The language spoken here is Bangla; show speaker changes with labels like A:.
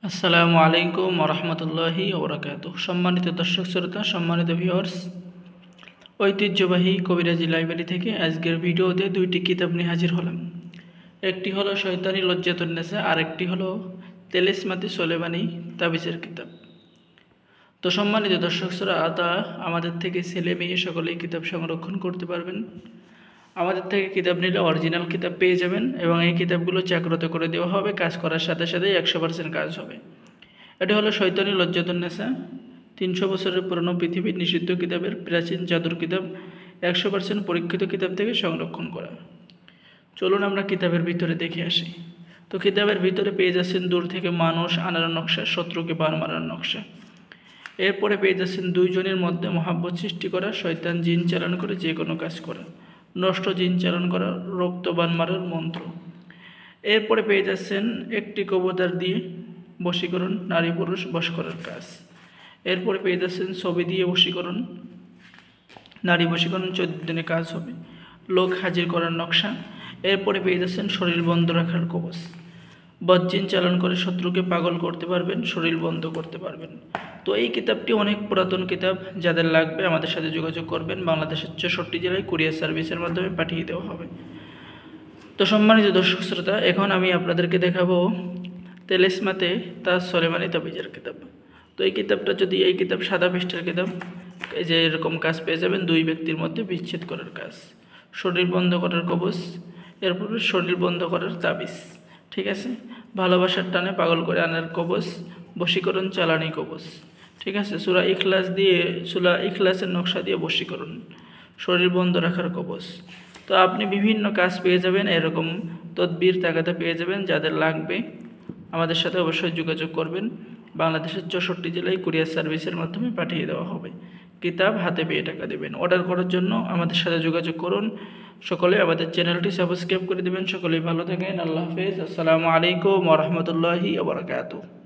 A: আসসালামু আলাইকুম ওরহমতুল্লাহি ওবরাকাতুহ। সম্মানিত দর্শক শ্রোতা, সম্মানিত ভিউয়ার্স, ঐতিহ্যবাহী কবিরাজি লাইব্রেরি থেকে আজকের ভিডিওতে দুইটি কিতাব নিয়ে হাজির হলাম। একটি হলো শয়তানি লজ্জাতুন্নেসা, আর একটি হলো তেলিসমাতি সোলেমানি তাবিজের কিতাব। তো সম্মানিত দর্শক শ্রোতা, আমাদের থেকে ছেলে মেয়ে সকলেই কিতাব সংরক্ষণ করতে পারবেন। আমাদের থেকে কিতাব নিলে অরিজিনাল কিতাব পেয়ে যাবেন এবং এই কিতাবগুলো জাগ্রত করে দেওয়া হবে। কাজ করার সাথে সাথেই 100% কাজ হবে। এটি হলো শয়তানি লজ্জাতুন্নেসা, 300 বছরের পুরনো পৃথিবীর নিষিদ্ধ কিতাবের প্রাচীন জাদুর কিতাব, 100% পরীক্ষিত কিতাব থেকে সংরক্ষণ করা। চলুন আমরা কিতাবের ভিতরে দেখে আসি। তো কিতাবের ভিতরে পেয়ে যাচ্ছেন দূর থেকে মানুষ আনার নকশা, শত্রুকে বান মারার নকশা। এরপরে পেয়ে যাচ্ছেন দুইজনের মধ্যে মহাব্বত সৃষ্টি করা, শয়তান জিন চালান করে যে কোনো কাজ করা, নষ্ট জিন চালান করা, রক্তবান মারার মন্ত্র। এরপরে পেয়ে যাচ্ছেন একটি কবুতর দিয়ে বশীকরণ, নারী পুরুষ বশ করার কাজ। এরপরে পেয়ে যাচ্ছেন ছবি দিয়ে বশীকরণ, নারী বশীকরণ 14 দিনে কাজ হবে, লোক হাজির করার নকশা। এরপরে পেয়ে যাচ্ছেন শরীর বন্ধ রাখার কবচ, বজ্জিন চালান করে শত্রুকে পাগল করতে পারবেন, শরীর বন্ধ করতে পারবেন। তো এই কিতাবটি অনেক পুরাতন কিতাব, যাদের লাগবে আমাদের সাথে যোগাযোগ করবেন। বাংলাদেশের 64 জেলায় কুরিয়ার সার্ভিসের মাধ্যমে পাঠিয়ে দেওয়া হবে। তো সম্মানিত দর্শক শ্রোতা, এখন আমি আপনাদেরকে দেখাবো তেলিসমাতে তাজ সোলেমানি তাবিজের কিতাব। তো এই কিতাবটা যদি এই কিতাব সাদা পৃষ্ঠার কিতাব, এই যে এরকম কাজ পেয়ে যাবেন, দুই ব্যক্তির মধ্যে বিচ্ছেদ করার কাজ, শরীর বন্ধ করার কবচ, এরপরে শরীর বন্ধ করার তাবিজ, ঠিক আছে, ভালোবাসার টানে পাগল করে আনার কবচ, বশীকরণ চালানি কবচ, ঠিক আছে, সূরা ইখলাসের নকশা দিয়ে বশীকরণ, শরীর বন্ধ রাখার কবচ। তো আপনি বিভিন্ন কাজ পেয়ে যাবেন, এরকম তদবির তাগাদা পেয়ে যাবেন। যাদের লাগবে আমাদের সাথে অবশ্যই যোগাযোগ করবেন। বাংলাদেশের 64 জেলায় কুরিয়ার সার্ভিসের মাধ্যমে পাঠিয়ে দেওয়া হবে। কিতাব হাতে পেয়ে টাকা দেবেন। অর্ডার করার জন্য আমাদের সাথে যোগাযোগ করুন। সকলে আমাদের চ্যানেলটি সাবস্ক্রাইব করে দেবেন। সকলেই ভালো থাকেন। আল্লাহ হাফেজ। আসসালামু আলাইকুম ওয়া রাহমাতুল্লাহি ওয়া বারাকাতুহু।